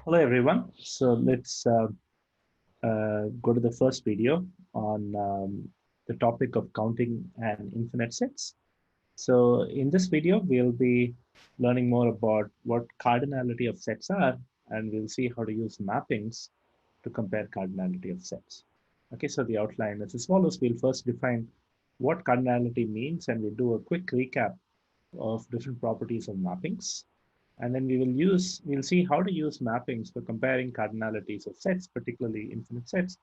Hello, everyone. So let's go to the first video on the topic of counting and infinite sets. So in this video, we'll be learning more about what cardinality of sets are, and we'll see how to use mappings to compare cardinality of sets. Okay, so the outline is as follows. We'll first define what cardinality means, and we'll do a quick recap of different properties of mappings. And then we'll see how to use mappings for comparing cardinalities of sets, particularly infinite sets.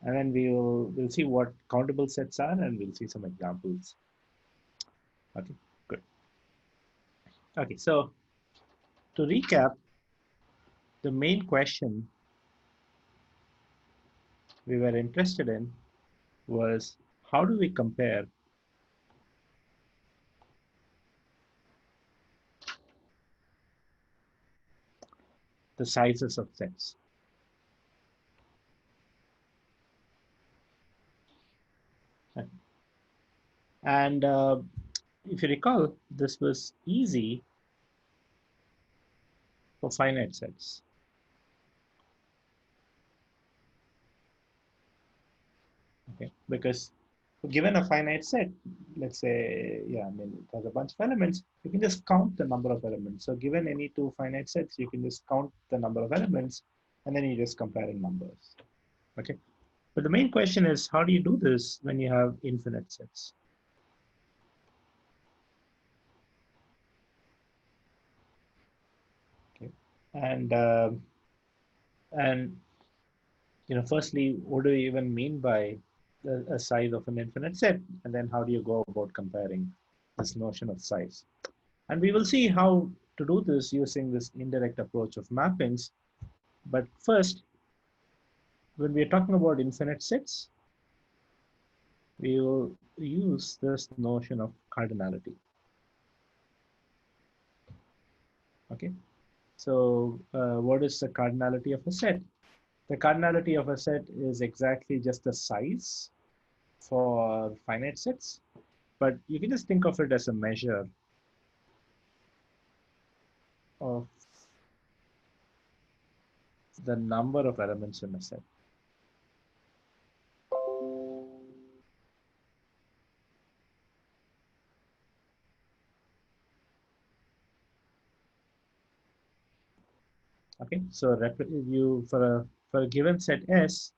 And then we'll see what countable sets are, and we'll see some examples. Okay, good. Okay, so to recap, the main question we were interested in was how do we compare the sizes of sets? And if you recall, this was easy for finite sets. Okay, because given a finite set, let's say, yeah, I mean, it has a bunch of elements, you can just count the number of elements. So given any two finite sets, you can just count the number of elements, and then you're just comparing numbers. Okay, but the main question is, how do you do this when you have infinite sets? Okay, and firstly, what do you even mean by a size of an infinite set? And then how do you go about comparing this notion of size? And we will see how to do this using this indirect approach of mappings. But first, when we are talking about infinite sets, we will use this notion of cardinality. Okay, so what is the cardinality of a set? The cardinality of a set is exactly just the size for finite sets, but you can just think of it as a measure of the number of elements in a set. Okay, so you for a given set S,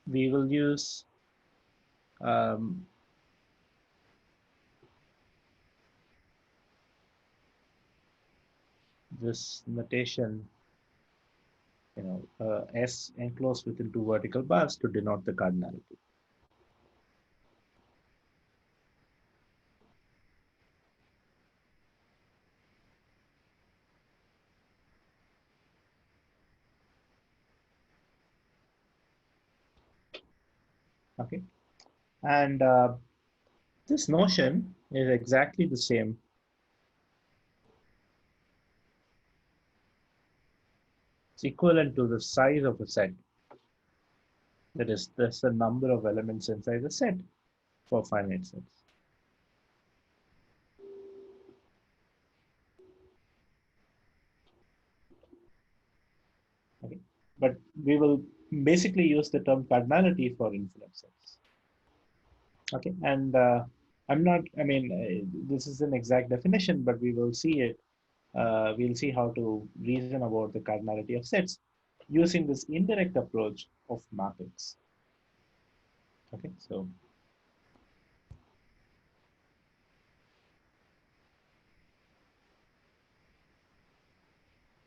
we will use this notation, S enclosed within two vertical bars to denote the cardinality. Okay, and this notion is exactly the same. It's equivalent to the size of a set. That is, that's the number of elements inside the set for finite sets. Okay, but we will basically use the term cardinality for infinite sets. Okay, and this is an exact definition, but we will see it. We'll see how to reason about the cardinality of sets using this indirect approach of mappings. Okay, so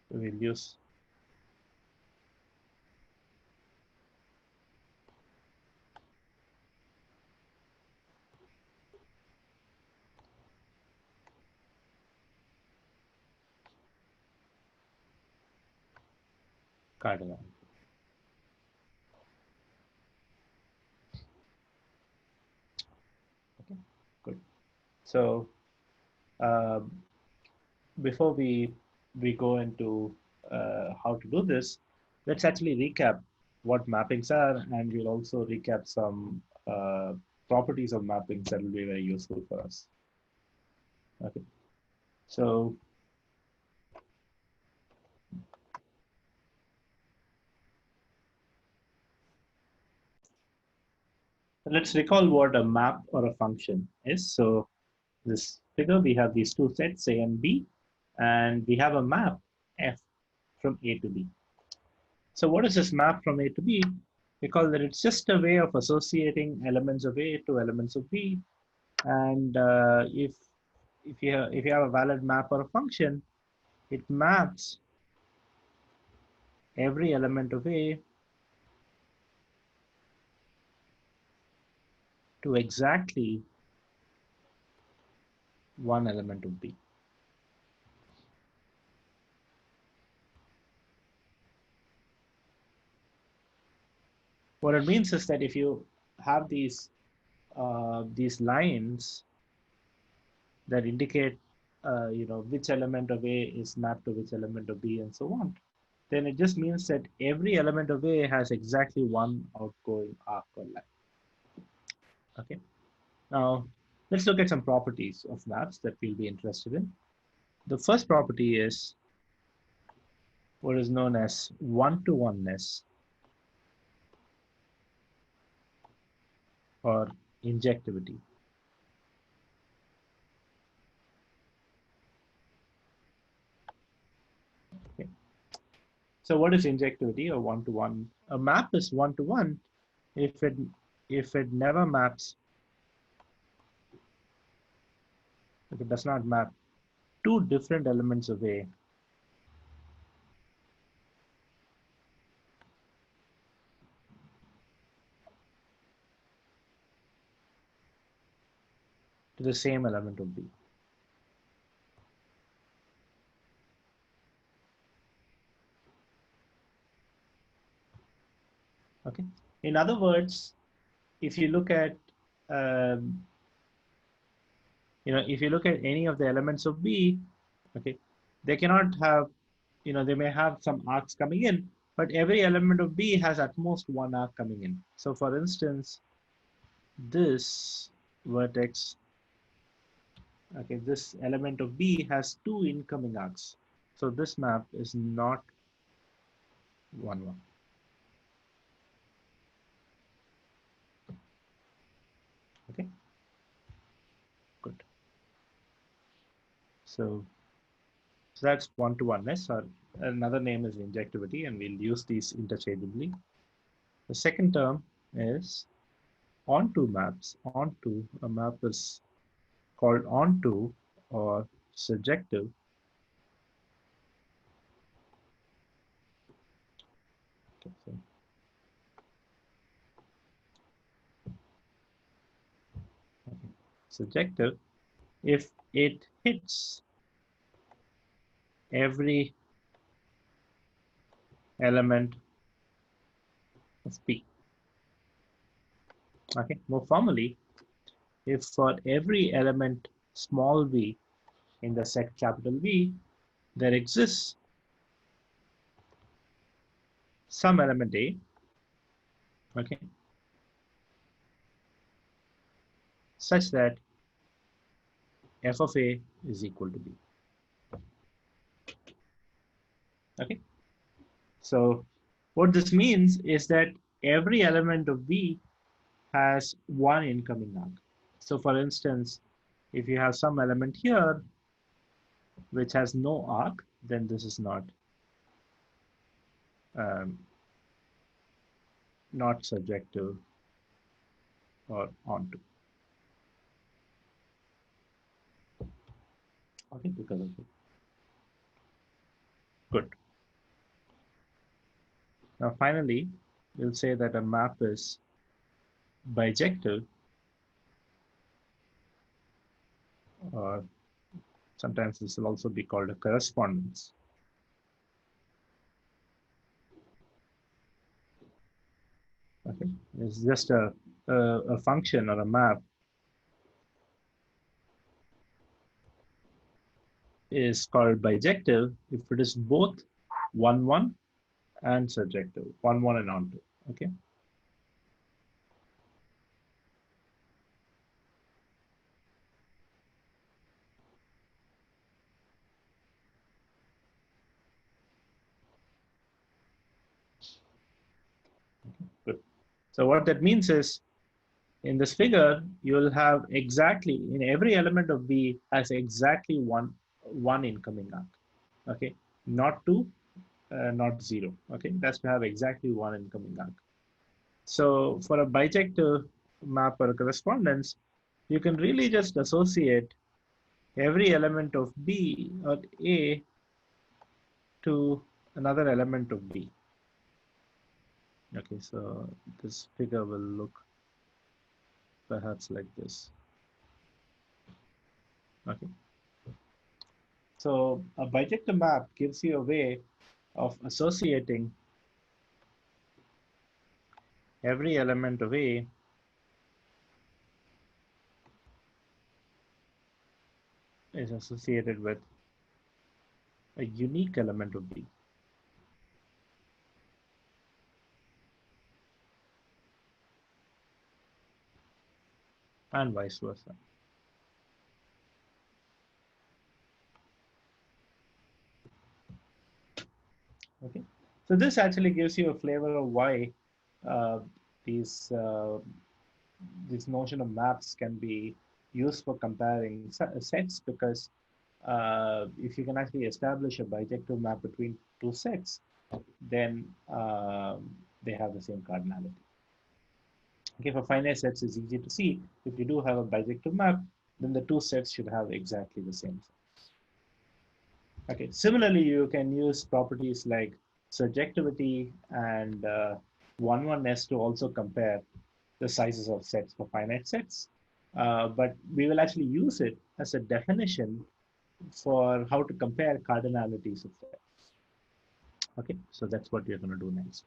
we'll use cardinality. Okay, good. So before we go into how to do this, let's actually recap what mappings are, and we'll also recap some properties of mappings that will be very useful for us. Okay, so let's recall what a map or a function is. So this figure, we have these two sets, A and B, and we have a map, F, from A to B. So what is this map from A to B? We call that it's just a way of associating elements of A to elements of B. And if you have a valid map or a function, it maps every element of A to exactly one element of B. What it means is that if you have these lines that indicate which element of A is mapped to which element of B and so on, then it just means that every element of A has exactly one outgoing arc or line. Okay. Now let's look at some properties of maps that we'll be interested in. The first property is what is known as one-to-oneness or injectivity. Okay. So what is injectivity or one-to-one? A map is one-to-one if it never maps, if it does not map two different elements of A to the same element of B. Okay. In other words, if you look at um, if you look at any of the elements of B, okay, they cannot have, they may have some arcs coming in, but every element of B has at most one arc coming in. So for instance, this vertex, okay, this element of B has two incoming arcs. So this map is not 1, 1. Okay, good. So that's one-to-oneness, or another name is injectivity, and we'll use these interchangeably. The second term is onto maps. Onto, a map is called onto or surjective. Okay, so surjective if it hits every element of P. Okay, more formally, if for every element small v in the set capital V, there exists some element A, okay, such that f of A is equal to B. Okay, so what this means is that every element of V has one incoming arc. So for instance, if you have some element here which has no arc, then this is um, not surjective or onto. Okay, because of it. Good. Now finally, we'll say that a map is bijective, or sometimes this will also be called a correspondence. Okay, it's just a function or a map is called bijective if it is both 1, 1 and surjective, 1, 1 and onto. Okay. So what that means is, in this figure, you'll have exactly, in every element of B has exactly one incoming arc. Okay, not two, not zero. Okay, that's to have exactly one incoming arc. So for a bijective map or a correspondence, you can really just associate every element of B or A to another element of B. Okay, so this figure will look perhaps like this. Okay. So a bijective map gives you a way of associating every element of A is associated with a unique element of B. And vice versa. Okay, so this actually gives you a flavor of why uh, these this notion of maps can be used for comparing sets, because if you can actually establish a bijective map between two sets, then they have the same cardinality. Okay, for finite sets, it's easy to see. If you do have a bijective map, then the two sets should have exactly the same size. Okay, similarly, you can use properties like surjectivity and one-one-ness to also compare the sizes of sets for finite sets. But we will actually use it as a definition for how to compare cardinalities of sets. Okay, so that's what we're going to do next.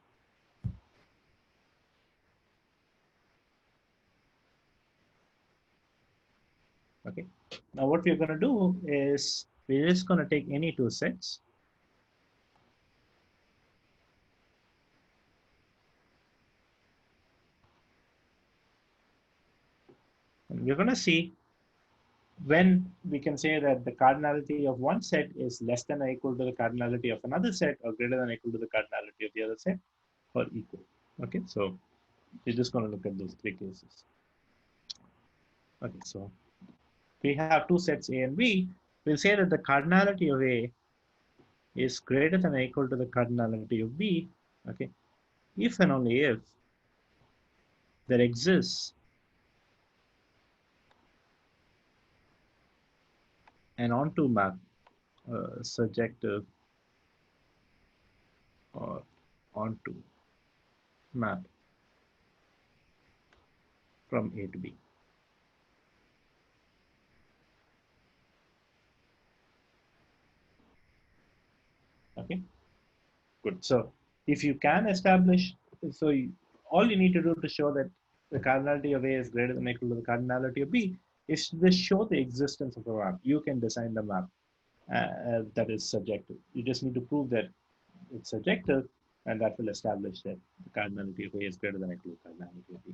Okay, now what we're going to do is we're just going to take any two sets. And we're going to see when we can say that the cardinality of one set is less than or equal to the cardinality of another set, or greater than or equal to the cardinality of the other set, or equal. Okay, so we're just going to look at those three cases. Okay, so we have two sets A and B. We'll say that the cardinality of A is greater than or equal to the cardinality of B. Okay, if and only if there exists an onto map, surjective or onto map from A to B. Okay, good. So if you can establish, so all you need to do to show that the cardinality of A is greater than or equal to the cardinality of B is to just show the existence of a map. You can design the map that is surjective. You just need to prove that it's surjective, and that will establish that the cardinality of A is greater than or equal to the cardinality of B.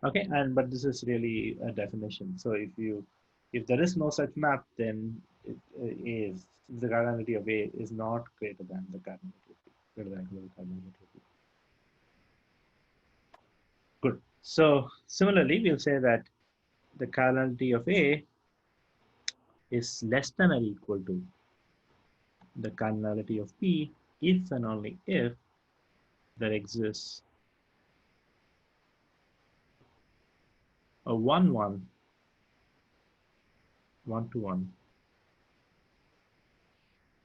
Okay, and but this is really a definition. So if there is no such map, then it is the cardinality of A is not greater than the cardinality of B, greater than equal to the cardinality of B. Good. So similarly, we'll say that the cardinality of A is less than or equal to the cardinality of B if and only if there exists a 1-1, 1-to-1,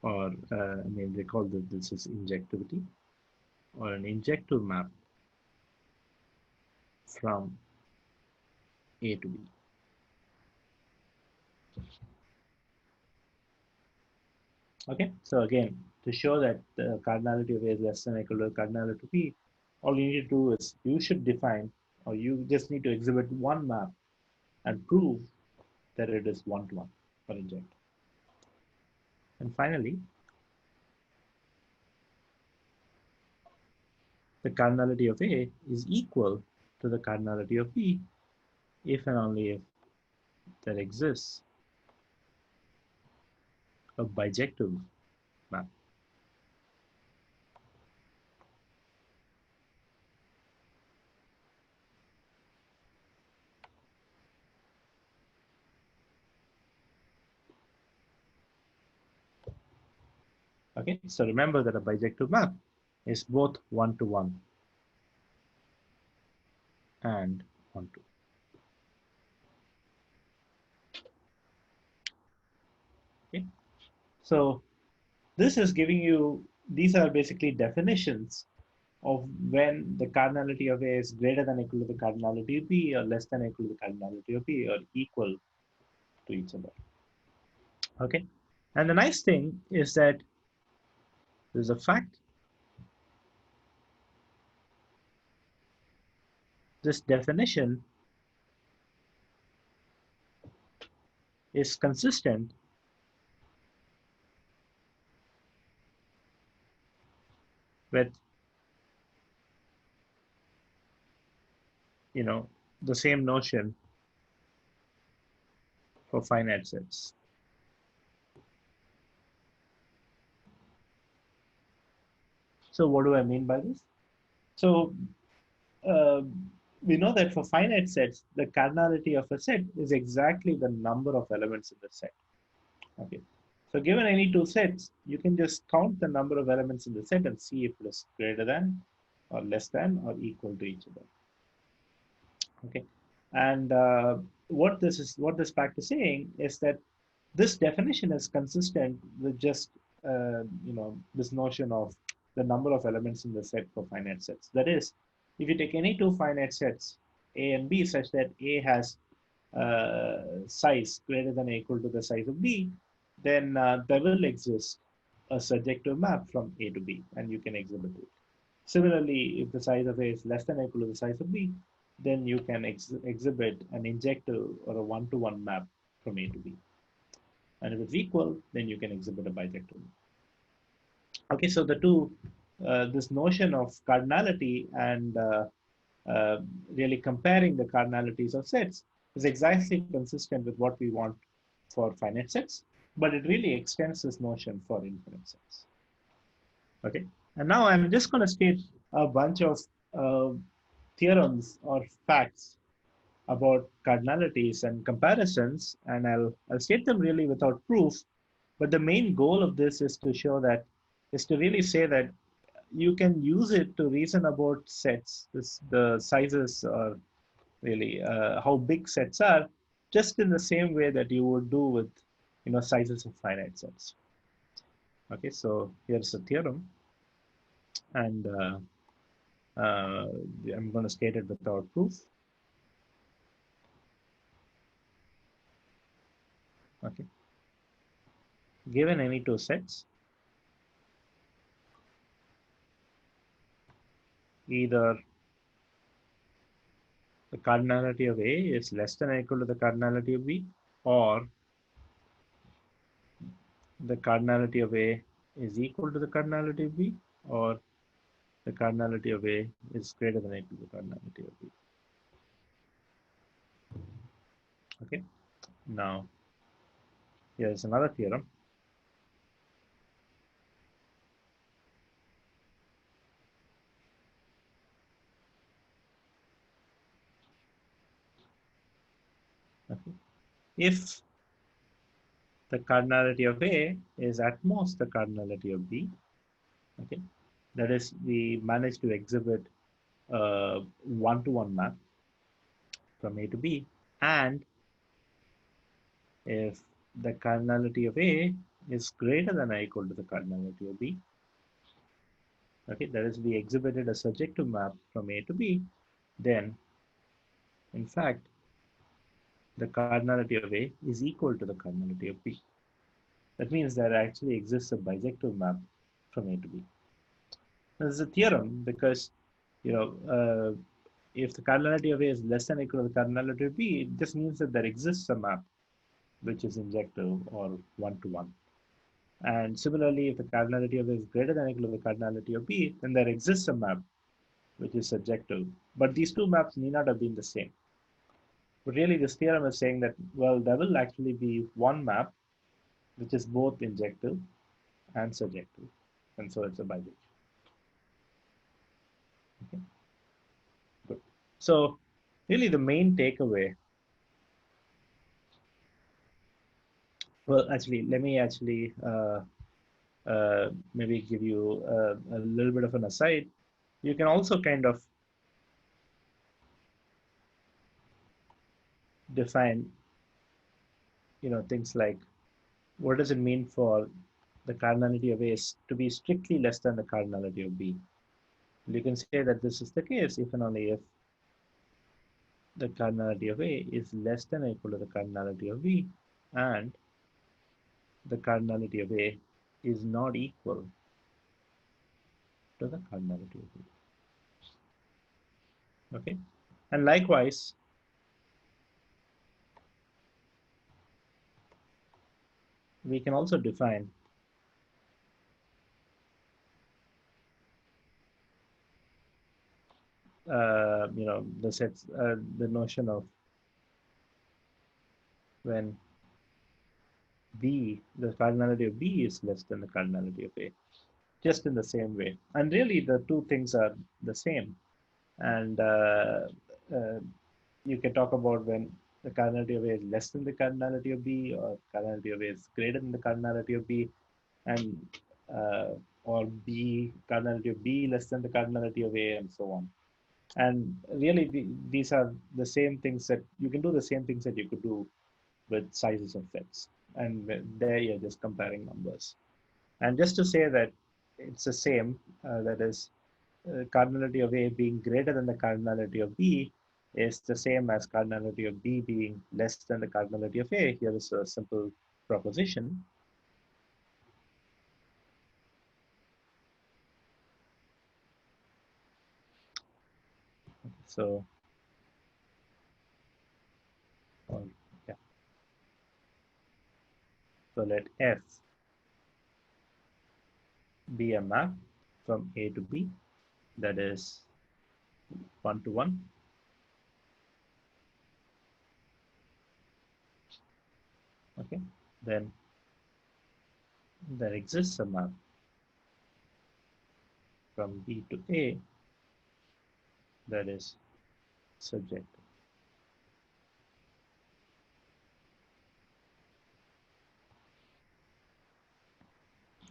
or I mean, they call this is injectivity, or an injective map from A to B. Okay, so again, to show that the cardinality of A is less than or equal to the cardinality of B, all you need to do is you should define, or you just need to exhibit one map and prove that it is 1-to-1 for inject. And finally, the cardinality of A is equal to the cardinality of B if and only if there exists a bijective map. Okay, so remember that a bijective map is both one-to-one and one-to. Okay, so this is giving you, these are basically definitions of when the cardinality of A is greater than or equal to the cardinality of B, or less than or equal to the cardinality of B, or equal to each other. Okay, and the nice thing is that there's a fact. This definition is consistent with, you know, the same notion for finite sets. So what do I mean by this? So uh, we know that for finite sets, the cardinality of a set is exactly the number of elements in the set. Okay. So given any two sets, you can just count the number of elements in the set and see if it is greater than or less than or equal to each other. Okay. And what this fact is saying is that this definition is consistent with just this notion of the number of elements in the set for finite sets. That is, if you take any two finite sets, A and B, such that A has size greater than or equal to the size of B, then there will exist a surjective map from A to B, and you can exhibit it. Similarly, if the size of A is less than or equal to the size of B, then you can exhibit an injective or a one-to-one map from A to B. And if it's equal, then you can exhibit a bijective. Okay, so the two, this notion of cardinality and uh, really comparing the cardinalities of sets is exactly consistent with what we want for finite sets, but it really extends this notion for infinite sets. Okay, and now I'm just going to state a bunch of uh, theorems or facts about cardinalities and comparisons, and I'll state them really without proof. But the main goal of this is to show that, is to really say that you can use it to reason about sets, the sizes or really how big sets are, just in the same way that you would do with sizes of finite sets. Okay, so here's a theorem, and I'm going to state it without proof. Okay, given any two sets, either the cardinality of A is less than or equal to the cardinality of B, or the cardinality of A is equal to the cardinality of B, or the cardinality of A is greater than or equal to the cardinality of B. Okay. Now, here's another theorem. Okay. If the cardinality of A is at most the cardinality of B, okay, that is, we manage to exhibit a one-to-one map from A to B, and if the cardinality of A is greater than or equal to the cardinality of B, okay, that is, we exhibited a surjective map from A to B, then in fact the cardinality of A is equal to the cardinality of B. That means there actually exists a bijective map from A to B. This is a theorem because, if the cardinality of A is less than or equal to the cardinality of B, it just means that there exists a map which is injective or one-to-one. And similarly, if the cardinality of A is greater than or equal to the cardinality of B, then there exists a map which is surjective. But these two maps need not have been the same. But really, this theorem is saying that, well, there will actually be one map which is both injective and surjective. And so it's a biject. Okay. Good. So really the main takeaway, well, actually, let me actually maybe give you a little bit of an aside. You can also kind of define, things like what does it mean for the cardinality of A to be strictly less than the cardinality of B. You can say that this is the case if and only if the cardinality of A is less than or equal to the cardinality of B, and the cardinality of A is not equal to the cardinality of B. Okay, and likewise, we can also define the notion of when B, the cardinality of B is less than the cardinality of A, just in the same way. And really, the two things are the same. And uh, you can talk about when the cardinality of A is less than the cardinality of B, or cardinality of A is greater than the cardinality of B, and or B, cardinality of B less than the cardinality of A, and so on. And really, these are the same things that you can do, the same things that you could do with sizes of sets. And there you're just comparing numbers. And just to say that it's the same, that is, cardinality of A being greater than the cardinality of B is the same as cardinality of B being less than the cardinality of A. Here is a simple proposition. So, yeah. So let F be a map from A to B, that is 1 to 1. Okay, then there exists a map from B to A that is subjective.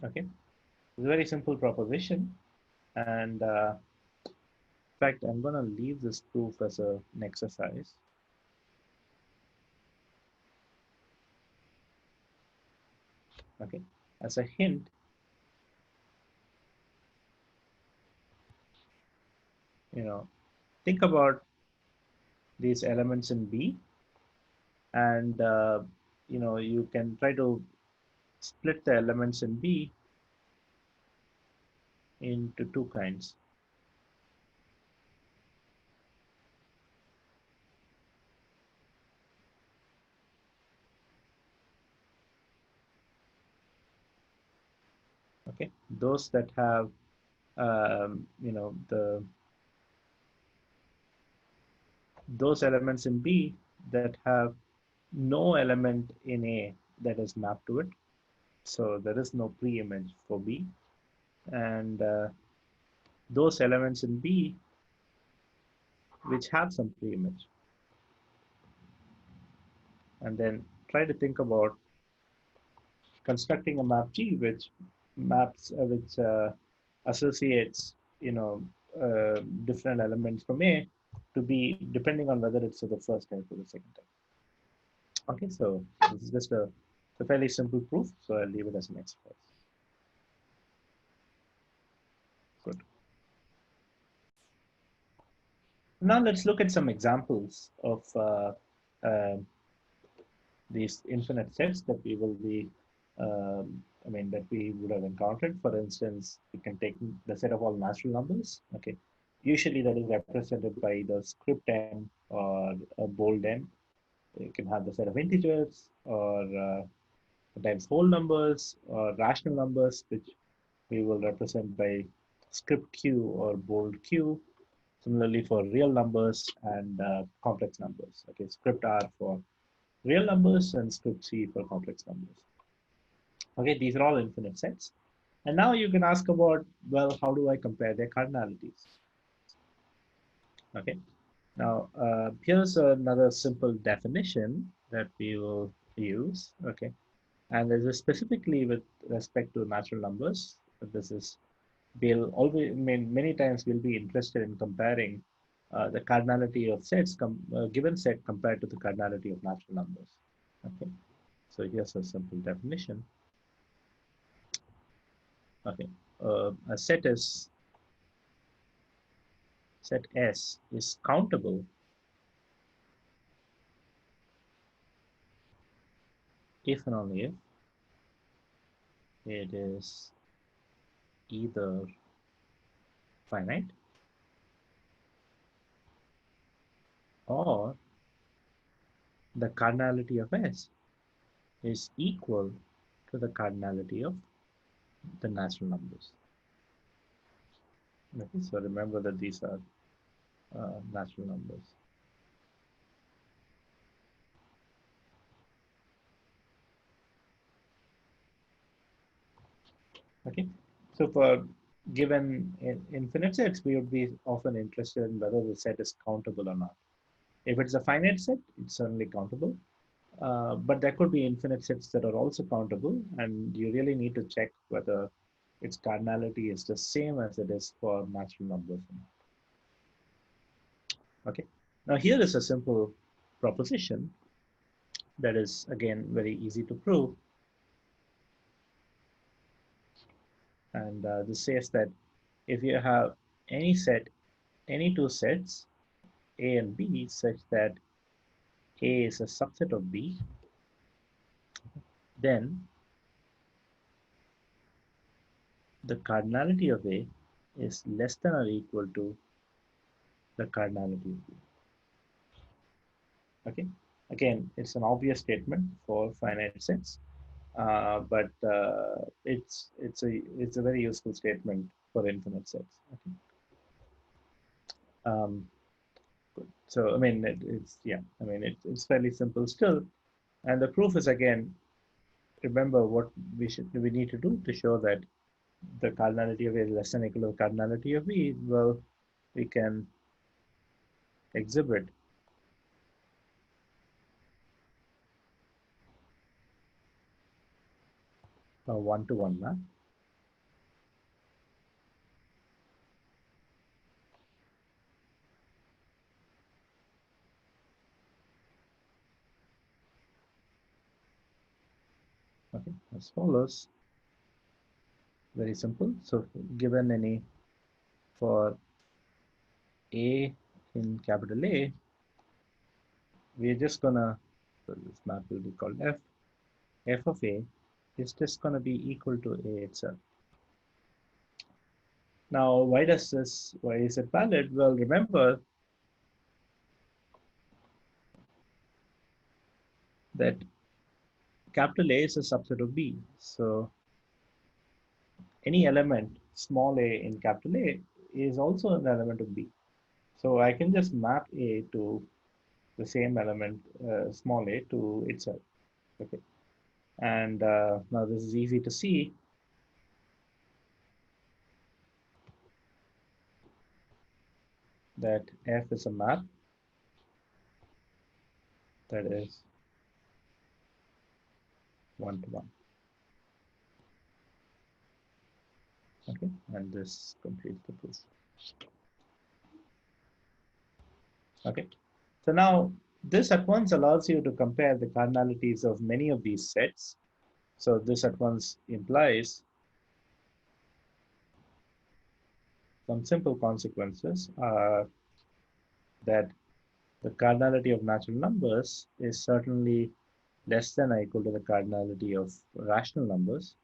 Okay, it's a very simple proposition, and in fact, I'm going to leave this proof as an exercise. Okay, as a hint, think about these elements in B, and you can try to split the elements in B into two kinds. Okay, those that have those elements in B that have no element in A that is mapped to it. So there is no pre-image for B. And those elements in B which have some pre-image. And then try to think about constructing a map G which associates different elements from A to B depending on whether it's for the first time or the second time. Okay, so this is just a fairly simple proof, so I'll leave it as an exercise. Good. Now let's look at some examples of these infinite sets that we will be, that we would have encountered. For instance, we can take the set of all natural numbers. Okay, usually that is represented by either script n or a bold n. You can have the set of integers or times whole numbers or rational numbers, which we will represent by script q or bold q. Similarly for real numbers and complex numbers. Okay, script r for real numbers and script c for complex numbers. Okay, these are all infinite sets. And now you can ask about, well, how do I compare their cardinalities? Okay, now here's another simple definition that we will use. Okay, And this is specifically with respect to natural numbers. This is, we'll always, I mean, many times we'll be interested in comparing the cardinality of sets, given set compared to the cardinality of natural numbers. Okay, so here's a simple definition. Okay, a set S is countable if and only if it is either finite or the cardinality of S is equal to the cardinality of the natural numbers. Okay, so remember that these are natural numbers. Okay, so for given infinite sets, we would be often interested in whether the set is countable or not. If it's a finite set, it's certainly countable. But there could be infinite sets that are also countable, and you really need to check whether its cardinality is the same as it is for natural numbers. Okay. Now here is a simple proposition that is again very easy to prove, and this says that if you have any two sets A and B such that A is a subset of B, then the cardinality of A is less than or equal to the cardinality of B. Okay, again, it's an obvious statement for finite sets, but it's a very useful statement for infinite sets. Okay. Good. So I mean, it's yeah, I mean it's fairly simple still, and the proof is again, remember what we need to do to show that the cardinality of A is less than or equal to the cardinality of B. Well, we can exhibit a one-to-one map. Okay, as follows. Very simple. So given any for A in capital A, we're just gonna, so this map will be called F. F of A is just gonna be equal to A itself. Now, why is it valid? Well, remember that capital A is a subset of B. So any element small a in capital A is also an element of B. So I can just map A to the same element small a to itself. Okay, and now this is easy to see. That F is a map that is one-to-one. Okay, and this completes the proof. Okay, so now this at once allows you to compare the cardinalities of many of these sets. So this at once implies some simple consequences that the cardinality of natural numbers is certainly less than or equal to the cardinality of rational numbers.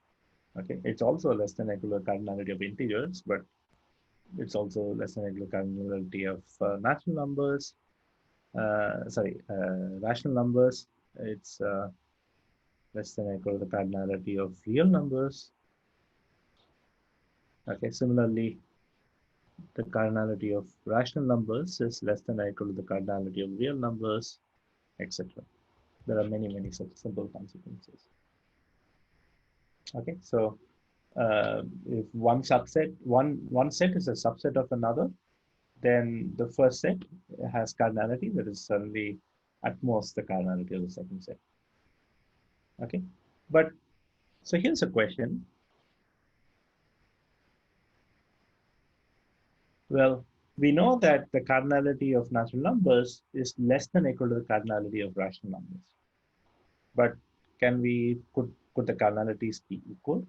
Okay, it's also less than or equal to the cardinality of integers, but it's also less than or equal to the cardinality of natural numbers. Rational numbers. It's less than or equal to the cardinality of real numbers. Okay, similarly, the cardinality of rational numbers is less than or equal to the cardinality of real numbers, etc. There are many such simple consequences. Okay, so if one set is a subset of another, then the first set has cardinality that is certainly at most the cardinality of the second set. Okay, But so here's a question. Well, we know that the cardinality of natural numbers is less than or equal to the cardinality of rational numbers. But could the cardinalities be equal?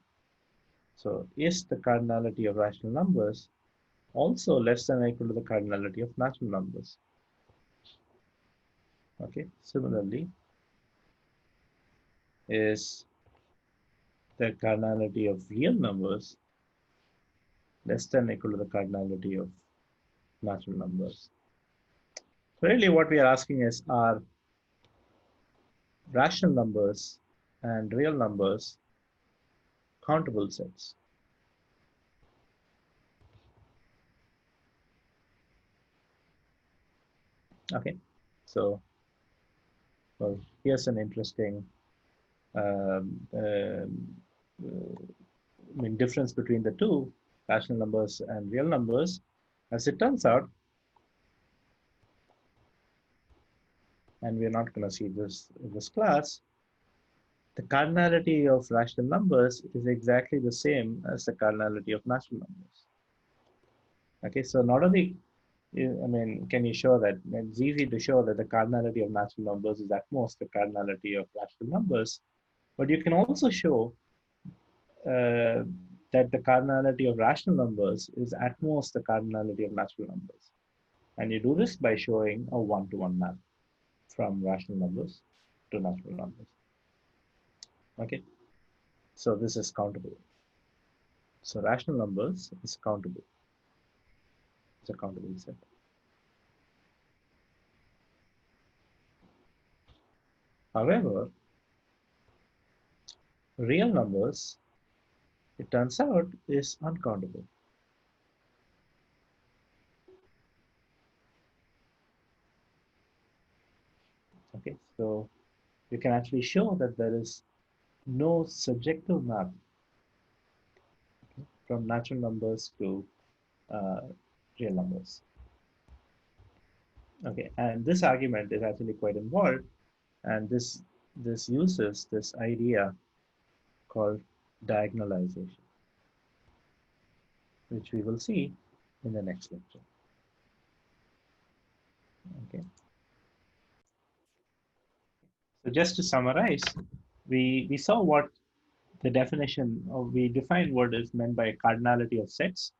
So is the cardinality of rational numbers also less than or equal to the cardinality of natural numbers? Okay. Similarly, is the cardinality of real numbers less than or equal to the cardinality of natural numbers? So really what we are asking is, are rational numbers and real numbers countable sets? Okay, so well, here's an interesting um, um, difference between the two, rational numbers and real numbers. As it turns out, and we're not going to see this in this class, the cardinality of rational numbers is exactly the same as the cardinality of natural numbers. Okay, so not only, can you show that? It's easy to show that the cardinality of natural numbers is at most the cardinality of rational numbers, but you can also show uh, that the cardinality of rational numbers is at most the cardinality of natural numbers. And you do this by showing a one-to-one map from rational numbers to natural numbers. Okay, so this is countable. So rational numbers is countable. It's a countable set. However, real numbers, it turns out, is uncountable. Okay, so you can actually show that there is no subjective map from natural numbers to uh, real numbers. Okay, and this argument is actually quite involved, and this uses this idea called diagonalization, which we will see in the next lecture. Okay, so just to summarize, we saw what the definition of, we defined what is meant by cardinality of sets,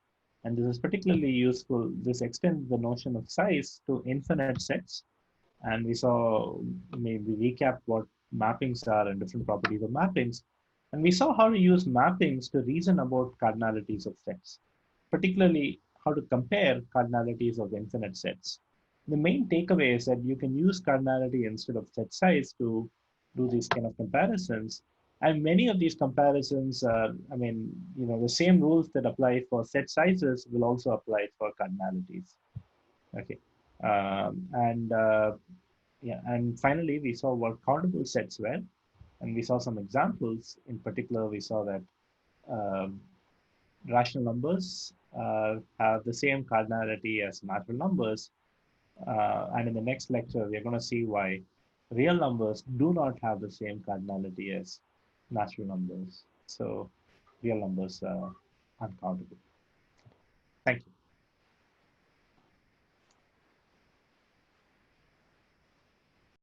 and this is particularly useful. This extends the notion of size to infinite sets, and we saw, maybe recap what mappings are and different properties of mappings, and we saw how to use mappings to reason about cardinalities of sets, particularly how to compare cardinalities of infinite sets. The main takeaway is that you can use cardinality instead of set size to do these kind of comparisons. And many of these comparisons, the same rules that apply for set sizes will also apply for cardinalities. Okay. And yeah, and finally, we saw what countable sets were, and we saw some examples. In particular, we saw that um, rational numbers have the same cardinality as natural numbers. And in the next lecture, we're going to see why real numbers do not have the same cardinality as natural numbers. So real numbers are uncountable. Thank you.